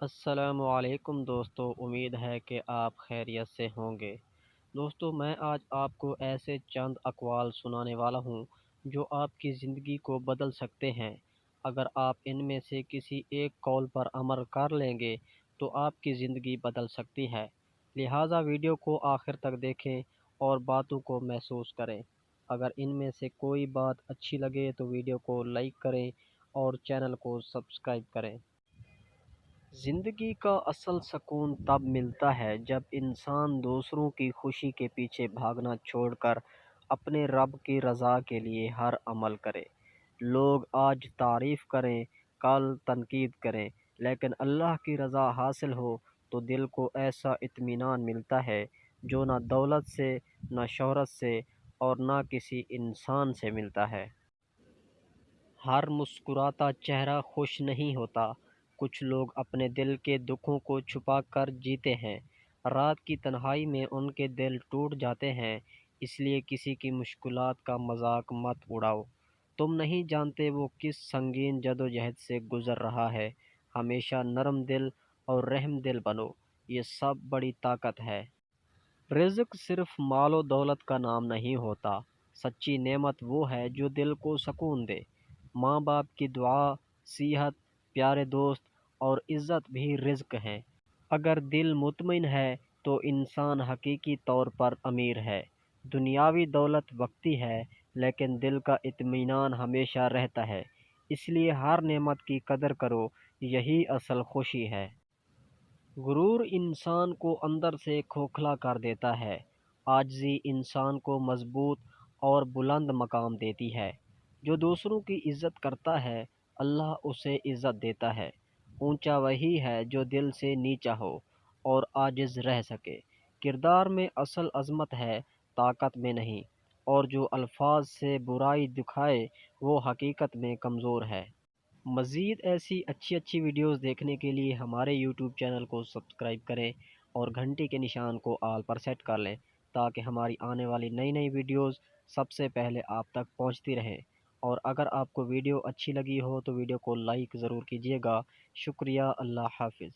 السلام علیکم دوستو، امید ہے کہ آپ خیریت سے ہوں گے۔ دوستو، میں آج آپ کو ایسے چند اقوال سنانے والا ہوں جو آپ کی زندگی کو بدل سکتے ہیں۔ اگر آپ ان میں سے کسی ایک قول پر عمل کر لیں گے تو آپ کی زندگی بدل سکتی ہے۔ لہٰذا ویڈیو کو آخر تک دیکھیں اور باتوں کو محسوس کریں۔ اگر ان میں سے کوئی بات اچھی لگے تو ویڈیو کو لائک کریں اور چینل کو سبسکرائب کریں۔ زندگی کا اصل سکون تب ملتا ہے جب انسان دوسروں کی خوشی کے پیچھے بھاگنا چھوڑ کر اپنے رب کی رضا کے لیے ہر عمل کرے۔ لوگ آج تعریف کریں، کل تنقید کریں، لیکن اللہ کی رضا حاصل ہو تو دل کو ایسا اطمینان ملتا ہے جو نہ دولت سے، نہ شہرت سے اور نہ کسی انسان سے ملتا ہے۔ ہر مسکراتا چہرہ خوش نہیں ہوتا۔ کچھ لوگ اپنے دل کے دکھوں کو چھپا کر جیتے ہیں۔ رات کی تنہائی میں ان کے دل ٹوٹ جاتے ہیں، اس لیے کسی کی مشکلات کا مذاق مت اڑاؤ۔ تم نہیں جانتے وہ کس سنگین جدوجہد سے گزر رہا ہے۔ ہمیشہ نرم دل اور رحم دل بنو، یہ سب بڑی طاقت ہے۔ رزق صرف مال و دولت کا نام نہیں ہوتا، سچی نعمت وہ ہے جو دل کو سکون دے۔ ماں باپ کی دعا، صحت، پیارے دوست اور عزت بھی رزق ہیں۔ اگر دل مطمئن ہے تو انسان حقیقی طور پر امیر ہے۔ دنیاوی دولت وقتی ہے، لیکن دل کا اطمینان ہمیشہ رہتا ہے۔ اس لیے ہر نعمت کی قدر کرو، یہی اصل خوشی ہے۔ غرور انسان کو اندر سے کھوکھلا کر دیتا ہے۔ عاجزی انسان کو مضبوط اور بلند مقام دیتی ہے۔ جو دوسروں کی عزت کرتا ہے، اللہ اسے عزت دیتا ہے۔ اونچا وہی ہے جو دل سے نیچا ہو اور عاجز رہ سکے۔ کردار میں اصل عظمت ہے، طاقت میں نہیں، اور جو الفاظ سے برائی دکھائے وہ حقیقت میں کمزور ہے۔ مزید ایسی اچھی ویڈیوز دیکھنے کے لیے ہمارے یوٹیوب چینل کو سبسکرائب کریں اور گھنٹی کے نشان کو آل پر سیٹ کر لیں تاکہ ہماری آنے والی نئی ویڈیوز سب سے پہلے آپ تک پہنچتی رہیں۔ اور اگر آپ کو ویڈیو اچھی لگی ہو تو ویڈیو کو لائک ضرور کیجیے گا۔ شکریہ، اللہ حافظ۔